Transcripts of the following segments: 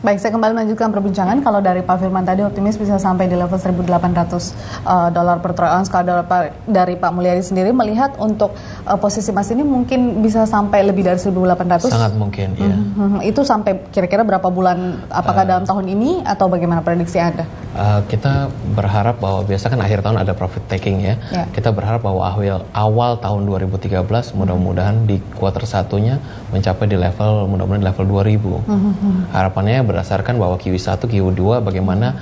Baik, saya kembali melanjutkan perbincangan. Kalau dari Pak Firman tadi optimis bisa sampai di level 1.800 dolar per troy ounce. Kalau dari Pak Mulyadi sendiri melihat untuk posisi emas ini mungkin bisa sampai lebih dari 1.800? Sangat mungkin, ya. Itu sampai kira-kira berapa bulan? Apakah dalam tahun ini atau bagaimana prediksi Anda? Kita berharap bahwa biasa kan akhir tahun ada profit taking ya. Kita berharap bahwa awal tahun 2013 mudah-mudahan di kuartal satunya mencapai di level mudah-mudahan level 2000. Harapannya berdasarkan bahwa QE1, QE2 bagaimana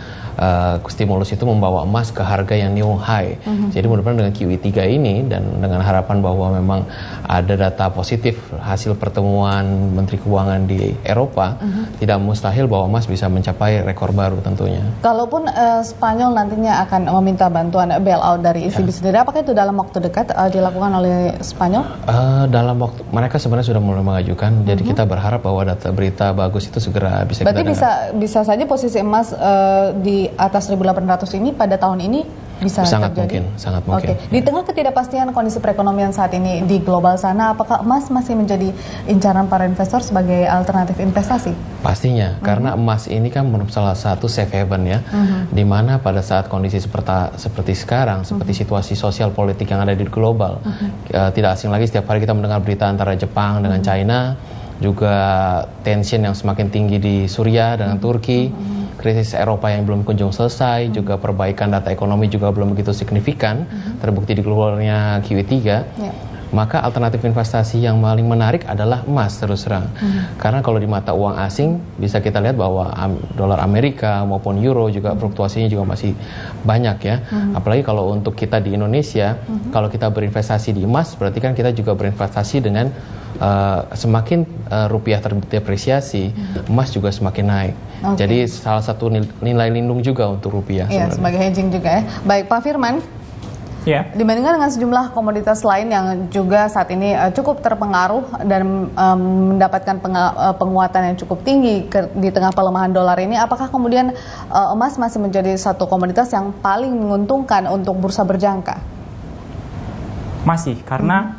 stimulus itu membawa emas ke harga yang new high. Jadi mudah-mudahan dengan QE3 ini dan dengan harapan bahwa memang ada data positif hasil pertemuan Menteri Keuangan di Eropa, tidak mustahil bahwa emas bisa mencapai rekor baru tentunya. Kalaupun Spanyol nantinya akan meminta bantuan bailout dari ECB sendiri, apakah itu dalam waktu dekat dilakukan oleh Spanyol? Dalam waktu mereka sebenarnya sudah mulai mengajukan, jadi kita berharap bahwa data berita bagus itu segera bisa berarti kita dengar. bisa saja posisi emas di atas 1.800 ini pada tahun ini bisa sangat terjadi? Sangat mungkin. Di tengah ketidakpastian kondisi perekonomian saat ini di global sana, apakah emas masih menjadi incaran para investor sebagai alternatif investasi? Pastinya, karena emas ini kan menurut salah satu safe haven ya, di mana pada saat kondisi seperti sekarang, seperti situasi sosial politik yang ada di global, tidak asing lagi setiap hari kita mendengar berita antara Jepang dengan China, juga tension yang semakin tinggi di Suriah dengan Turki, krisis Eropa yang belum kunjung selesai, juga perbaikan data ekonomi juga belum begitu signifikan, terbukti di keluarnya QE3, maka alternatif investasi yang paling menarik adalah emas terus terang. Karena kalau di mata uang asing, bisa kita lihat bahwa dolar Amerika maupun euro juga fluktuasinya juga masih banyak ya. Apalagi kalau untuk kita di Indonesia, kalau kita berinvestasi di emas, berarti kan kita juga berinvestasi dengan semakin rupiah terdepresiasi, emas juga semakin naik. Jadi salah satu nilai lindung juga untuk rupiah. Iya, sebagai hedging juga ya. Baik, Pak Firman. Dibandingkan dengan sejumlah komoditas lain yang juga saat ini cukup terpengaruh dan mendapatkan penguatan yang cukup tinggi di tengah pelemahan dolar ini, apakah kemudian emas masih menjadi satu komoditas yang paling menguntungkan untuk bursa berjangka? Masih, karena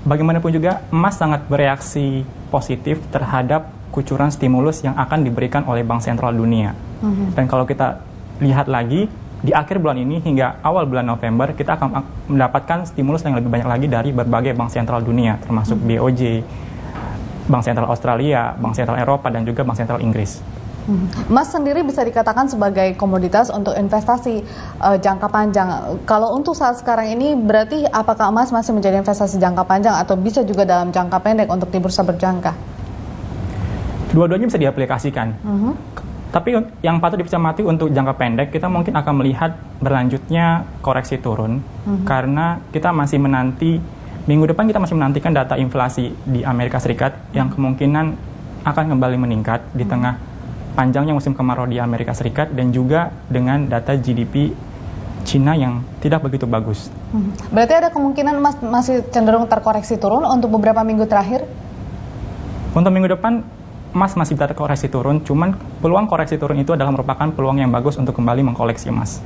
bagaimanapun juga emas sangat bereaksi positif terhadap kucuran stimulus yang akan diberikan oleh Bank Sentral Dunia. Dan kalau kita lihat lagi, di akhir bulan ini hingga awal bulan November, kita akan mendapatkan stimulus yang lebih banyak lagi dari berbagai bank sentral dunia, termasuk BOJ, Bank Sentral Australia, Bank Sentral Eropa, dan juga Bank Sentral Inggris. Emas sendiri bisa dikatakan sebagai komoditas untuk investasi jangka panjang. Kalau untuk saat sekarang ini, berarti apakah emas masih menjadi investasi jangka panjang atau bisa juga dalam jangka pendek untuk di bursa berjangka? Dua-duanya bisa diaplikasikan. Tapi yang patut dicermati untuk jangka pendek, kita mungkin akan melihat berlanjutnya koreksi turun, karena kita masih menanti, minggu depan kita masih menantikan data inflasi di Amerika Serikat yang kemungkinan akan kembali meningkat di tengah panjangnya musim kemarau di Amerika Serikat, dan juga dengan data GDP Cina yang tidak begitu bagus. Berarti ada kemungkinan masih cenderung terkoreksi turun untuk beberapa minggu terakhir? Untuk minggu depan, emas masih bisa koreksi turun, cuman peluang koreksi turun itu adalah merupakan peluang yang bagus untuk kembali mengkoleksi emas.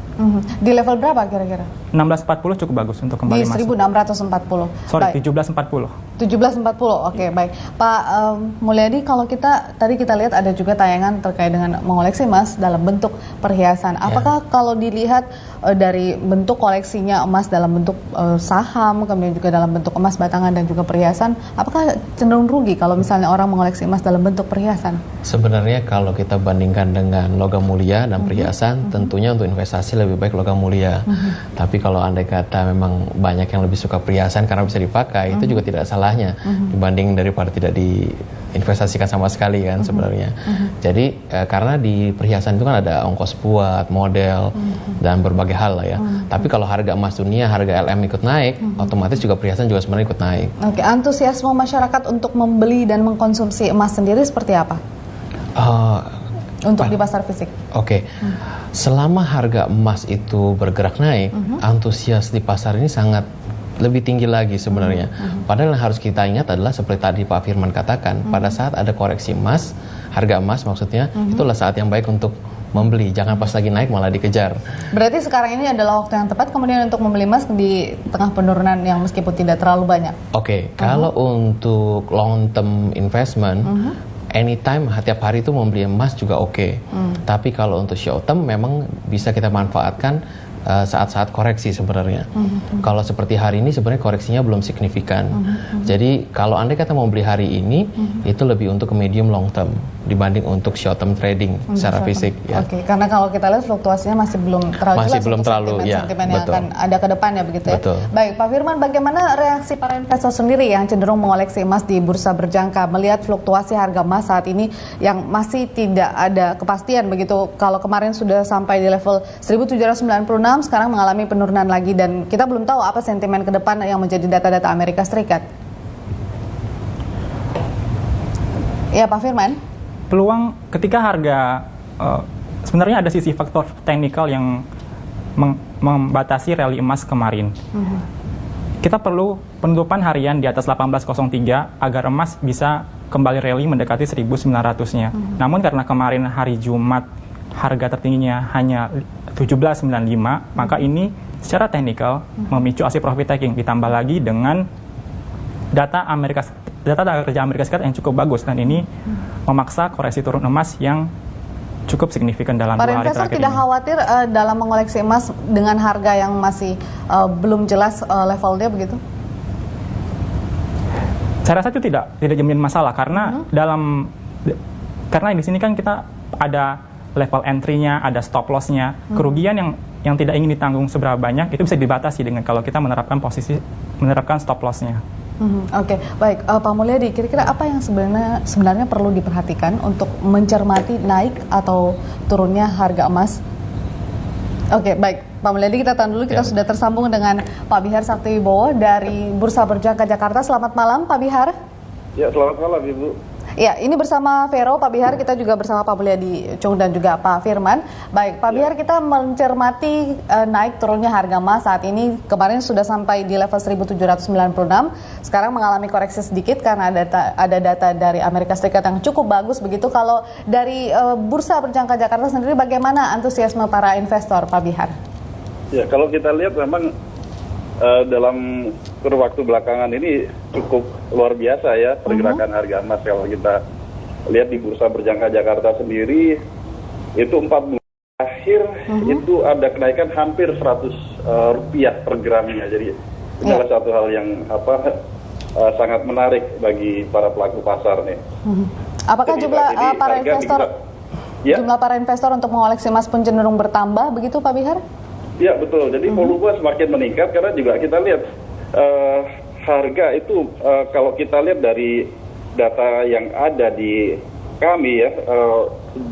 Di level berapa kira-kira? 1640 cukup bagus untuk kembali masuk. Di 1640? Sorry, 1740. 1740, oke, baik. Pak Mulyadi, kalau tadi kita lihat ada juga tayangan terkait dengan mengoleksi emas dalam bentuk perhiasan. Apakah kalau dilihat dari bentuk koleksinya emas dalam bentuk saham, kemudian juga dalam bentuk emas batangan dan juga perhiasan, apakah cenderung rugi kalau misalnya orang mengoleksi emas dalam bentuk perhiasan? Sebenarnya kalau kita bandingkan dengan logam mulia dan perhiasan, tentunya untuk investasi lebih baik logam mulia. Tapi kalau andai kata memang banyak yang lebih suka perhiasan karena bisa dipakai, itu juga tidak salahnya dibanding daripada tidak diinvestasikan sama sekali kan sebenarnya. Jadi karena di perhiasan itu kan ada ongkos buat, model, dan berbagai hal lah ya. Tapi kalau harga emas dunia, harga LM ikut naik, otomatis juga perhiasan juga sebenarnya ikut naik. Oke, antusiasme masyarakat untuk membeli dan mengkonsumsi emas sendiri seperti apa? Untuk di pasar fisik. Selama harga emas itu bergerak naik, antusias di pasar ini sangat lebih tinggi lagi sebenarnya. Padahal yang harus kita ingat adalah seperti tadi Pak Firman katakan, pada saat ada koreksi emas, harga emas maksudnya, itulah saat yang baik untuk membeli. Jangan pas lagi naik malah dikejar. Berarti sekarang ini adalah waktu yang tepat kemudian untuk membeli emas di tengah penurunan yang meskipun tidak terlalu banyak. Kalau untuk long term investment, anytime tiap hari itu membeli emas juga oke. Tapi kalau untuk short term memang bisa kita manfaatkan saat-saat koreksi sebenarnya. Kalau seperti hari ini sebenarnya koreksinya belum signifikan. Jadi kalau Anda kata mau beli hari ini, itu lebih untuk ke medium long term dibanding untuk short term trading secara fisik. Ya. Oke, karena kalau kita lihat fluktuasinya masih belum terlalu jelas belum terlalu, sentimen yang betul. akan ada ke depan ya begitu ya. Betul. Baik, Pak Firman, bagaimana reaksi para investor sendiri yang cenderung mengoleksi emas di bursa berjangka melihat fluktuasi harga emas saat ini yang masih tidak ada kepastian begitu. Kalau kemarin sudah sampai di level 1796, sekarang mengalami penurunan lagi dan kita belum tahu apa sentimen ke depan yang menjadi data-data Amerika Serikat. Ya, Pak Firman. Peluang ketika harga sebenarnya ada sisi faktor teknikal yang membatasi rally emas kemarin. Kita perlu penutupan harian di atas 1803 agar emas bisa kembali rally mendekati 1900-nya. Namun karena kemarin hari Jumat harga tertingginya hanya 1795, maka ini secara teknikal memicu aksi profit taking, ditambah lagi dengan data kerja Amerika Serikat yang cukup bagus, dan ini memaksa koreksi turun emas yang cukup signifikan dalam 2 hari terakhir ini. Para investor tidak khawatir dalam mengoleksi emas dengan harga yang masih belum jelas levelnya begitu? Saya rasa itu tidak jamin masalah karena karena di sini kan kita ada level entry-nya, ada stop loss-nya. Kerugian yang tidak ingin ditanggung seberapa banyak itu bisa dibatasi dengan kalau kita menerapkan stop loss-nya. Oke, baik. Pak Mulyadi, kira-kira apa yang sebenarnya perlu diperhatikan untuk mencermati naik atau turunnya harga emas? Oke, baik. Pak Mulyadi, kita tahan dulu. Kita sudah tersambung dengan Pak Bihar Saktiwibowo dari Bursa Berjangka Jakarta. Selamat malam, Pak Bihar. Ya, selamat malam, Ibu. Ya, ini bersama Vero, Pak Bihar, kita juga bersama Pak Mulyadi Chung dan juga Pak Firman. Baik, Pak Bihar, kita mencermati naik turunnya harga emas saat ini. Kemarin sudah sampai di level 1796, sekarang mengalami koreksi sedikit karena ada data dari Amerika Serikat yang cukup bagus begitu. Kalau dari Bursa Berjangka Jakarta sendiri, bagaimana antusiasme para investor, Pak Bihar? Ya, kalau kita lihat memang dalam kurun waktu belakangan ini cukup luar biasa ya pergerakan harga emas. Kalau kita lihat di Bursa Berjangka Jakarta sendiri, itu 4 bulan akhir itu ada kenaikan hampir 100 rupiah per gramnya. Jadi ini adalah satu hal yang sangat menarik bagi para pelaku pasar nih. Apakah jadi, jumlah para investor jumlah para investor untuk mengoleksi emas pun cenderung bertambah begitu, Pak Bihar? Ya, betul. Jadi volume semakin meningkat karena juga kita lihat harga itu kalau kita lihat dari data yang ada di kami ya,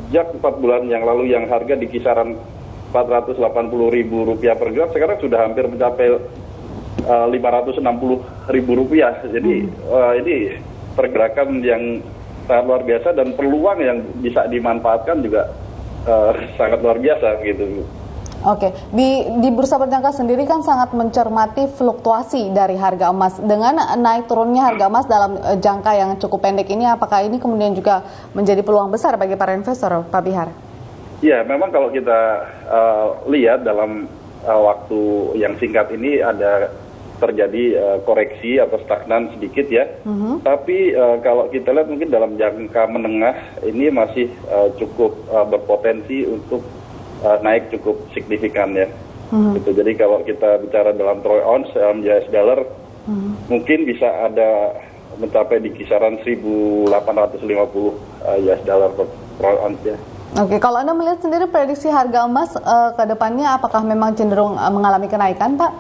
sejak 4 bulan yang lalu yang harga di kisaran Rp480.000 per gram, sekarang sudah hampir mencapai Rp560.000. Jadi ini pergerakan yang sangat luar biasa dan peluang yang bisa dimanfaatkan juga sangat luar biasa gitu. Oke, di Bursa Berjangka sendiri kan sangat mencermati fluktuasi dari harga emas. Dengan naik turunnya harga emas dalam jangka yang cukup pendek ini, apakah ini kemudian juga menjadi peluang besar bagi para investor, Pak Bihar? Ya, memang kalau kita lihat dalam waktu yang singkat ini ada terjadi koreksi atau stagnan sedikit ya. Tapi kalau kita lihat mungkin dalam jangka menengah ini masih cukup berpotensi untuk naik cukup signifikan ya. Gitu. Jadi kalau kita bicara dalam troy ounce US dollar, mungkin bisa ada mencapai di kisaran 1.850 US dollar per troy ounce ya. Oke, kalau Anda melihat sendiri prediksi harga emas ke depannya apakah memang cenderung mengalami kenaikan, Pak?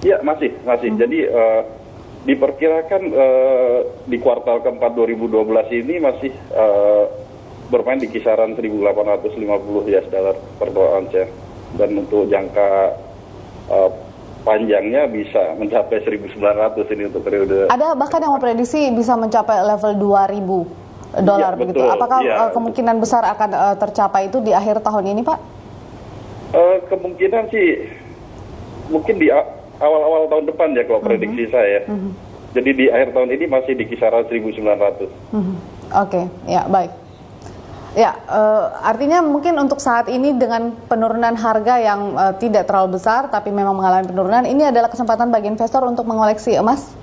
Ya, masih. Jadi diperkirakan di kuartal keempat 2012 ini masih bermain di kisaran 1.850 US dollar per ounce ya. Dan untuk jangka panjangnya bisa mencapai 1.900 ini untuk periode. Ada bahkan yang memprediksi bisa mencapai level 2.000 dolar begitu. Apakah kemungkinan besar akan tercapai itu di akhir tahun ini, Pak? Kemungkinan sih mungkin di awal-awal tahun depan ya kalau prediksi saya. Jadi di akhir tahun ini masih di kisaran 1.900. Oke, ya baik. Ya, artinya mungkin untuk saat ini dengan penurunan harga yang tidak terlalu besar tapi memang mengalami penurunan, ini adalah kesempatan bagi investor untuk mengoleksi emas?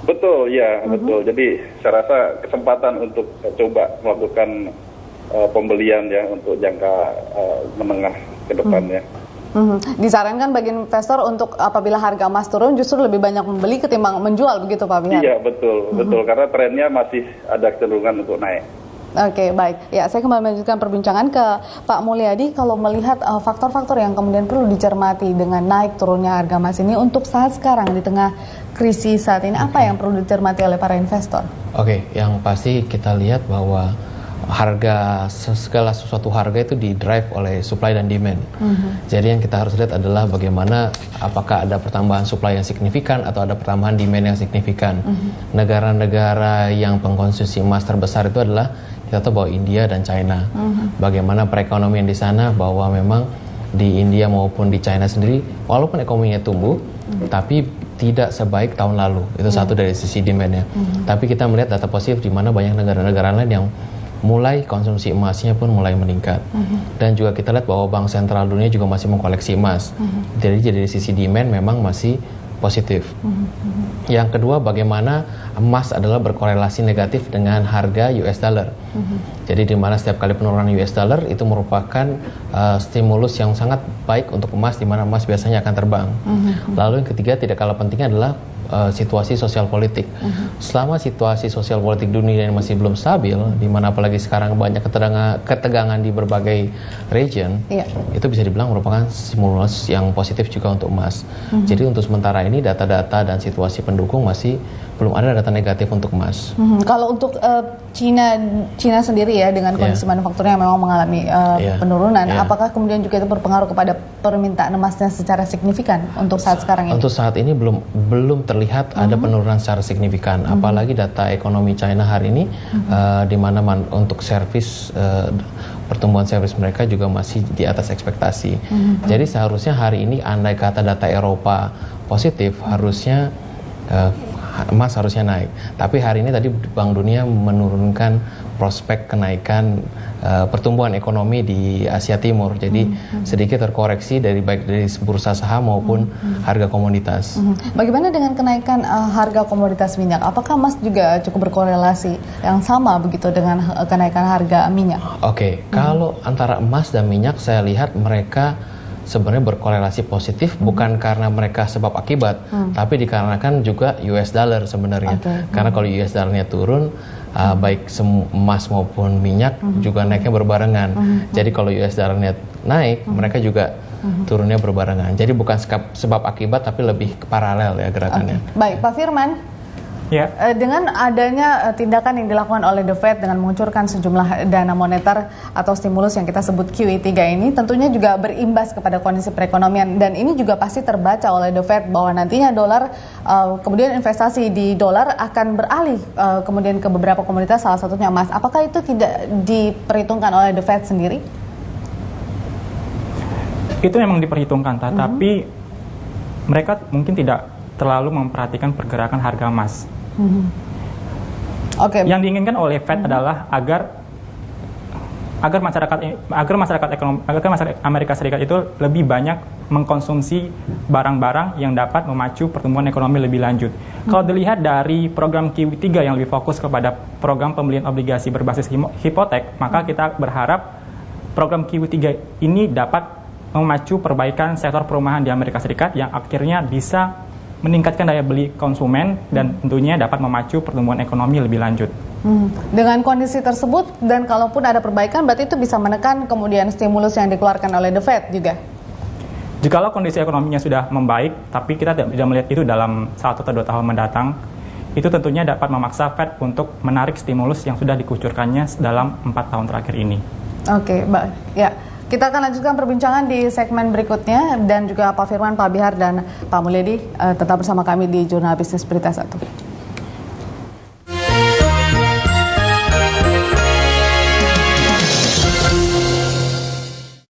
Betul, ya betul. Jadi saya rasa kesempatan untuk coba melakukan pembelian ya untuk jangka menengah ke depannya. Disarankan bagi investor untuk apabila harga emas turun justru lebih banyak membeli ketimbang menjual, begitu Pak Bihar? Iya betul, betul, karena trennya masih ada kecenderungan untuk naik. Oke, baik. Ya, saya kembali melanjutkan perbincangan ke Pak Mulyadi. Kalau melihat faktor-faktor yang kemudian perlu dicermati dengan naik turunnya harga emas ini untuk saat sekarang di tengah krisis saat ini, apa yang perlu dicermati oleh para investor? Oke, yang pasti kita lihat bahwa segala sesuatu harga itu di-drive oleh supply dan demand. Jadi yang kita harus lihat adalah bagaimana apakah ada pertambahan supply yang signifikan atau ada pertambahan demand yang signifikan. Negara-negara yang pengkonsumsi emas terbesar itu adalah kita tahu bahwa India dan China. Bagaimana perekonomian di sana, bahwa memang di India maupun di China sendiri walaupun ekonominya tumbuh tapi tidak sebaik tahun lalu. Itu satu dari sisi demand-nya. Tapi kita melihat data positif di mana banyak negara-negara lain yang mulai konsumsi emasnya pun mulai meningkat. Dan juga kita lihat bahwa Bank Sentral Dunia juga masih mengkoleksi emas. Jadi dari sisi demand memang masih positif. Yang kedua, bagaimana emas adalah berkorelasi negatif dengan harga US dollar. Jadi di mana setiap kali penurunan US dollar itu merupakan stimulus yang sangat baik untuk emas, di mana emas biasanya akan terbang. Lalu yang ketiga, tidak kalah pentingnya adalah situasi sosial politik. Selama situasi sosial politik dunia ini masih belum stabil, di mana apalagi sekarang banyak ketegangan di berbagai region, itu bisa dibilang merupakan stimulus yang positif juga untuk emas. Jadi untuk sementara ini data-data dan situasi pendukung masih belum ada data negatif untuk emas. Kalau untuk Cina sendiri ya, dengan kondisi manufakturnya yang memang mengalami penurunan, apakah kemudian juga itu berpengaruh kepada permintaan emasnya secara signifikan untuk saat sekarang ini? Untuk saat ini belum terlihat ada penurunan secara signifikan. Apalagi data ekonomi China hari ini, di mana untuk servis, pertumbuhan servis mereka juga masih di atas ekspektasi. Jadi seharusnya hari ini andai kata data Eropa positif, harusnya emas harusnya naik. Tapi hari ini tadi Bank Dunia menurunkan prospek kenaikan pertumbuhan ekonomi di Asia Timur. Jadi sedikit terkoreksi baik dari bursa saham maupun harga komoditas. Bagaimana dengan kenaikan harga komoditas minyak? Apakah emas juga cukup berkorelasi yang sama begitu dengan kenaikan harga minyak? Oke, kalau antara emas dan minyak saya lihat mereka sebenarnya berkorelasi positif, bukan karena mereka sebab akibat, tapi dikarenakan juga US dollar sebenarnya. Karena kalau US dollarnya turun, baik emas maupun minyak juga naiknya berbarengan. Jadi kalau US dollarnya naik, mereka juga turunnya berbarengan. Jadi bukan sebab akibat, tapi lebih paralel ya gerakannya. Baik, Pak Firman. Ya. Dengan adanya tindakan yang dilakukan oleh The Fed dengan mengucurkan sejumlah dana moneter atau stimulus yang kita sebut QE3 ini tentunya juga berimbas kepada kondisi perekonomian, dan ini juga pasti terbaca oleh The Fed bahwa nantinya dolar, kemudian investasi di dolar akan beralih kemudian ke beberapa komoditas, salah satunya emas. Apakah itu tidak diperhitungkan oleh The Fed sendiri? Itu memang diperhitungkan, tapi mereka mungkin tidak terlalu memperhatikan pergerakan harga emas. Yang diinginkan oleh Fed adalah agar masyarakat Amerika Serikat itu lebih banyak mengkonsumsi barang-barang yang dapat memacu pertumbuhan ekonomi lebih lanjut. Kalau dilihat dari program QE3 yang lebih fokus kepada program pembelian obligasi berbasis hipotek, maka kita berharap program QE3 ini dapat memacu perbaikan sektor perumahan di Amerika Serikat yang akhirnya bisa meningkatkan daya beli konsumen dan tentunya dapat memacu pertumbuhan ekonomi lebih lanjut. Dengan kondisi tersebut, dan kalaupun ada perbaikan, berarti itu bisa menekan kemudian stimulus yang dikeluarkan oleh The Fed juga? Jikalau kondisi ekonominya sudah membaik, tapi kita tidak melihat itu dalam 1 atau 2 tahun mendatang, itu tentunya dapat memaksa Fed untuk menarik stimulus yang sudah dikucurkannya dalam 4 tahun terakhir ini. Oke, baik. Ya. Kita akan lanjutkan perbincangan di segmen berikutnya, dan juga Pak Firman, Pak Bihar, dan Pak Mulyadi tetap bersama kami di Jurnal Bisnis Berita 1.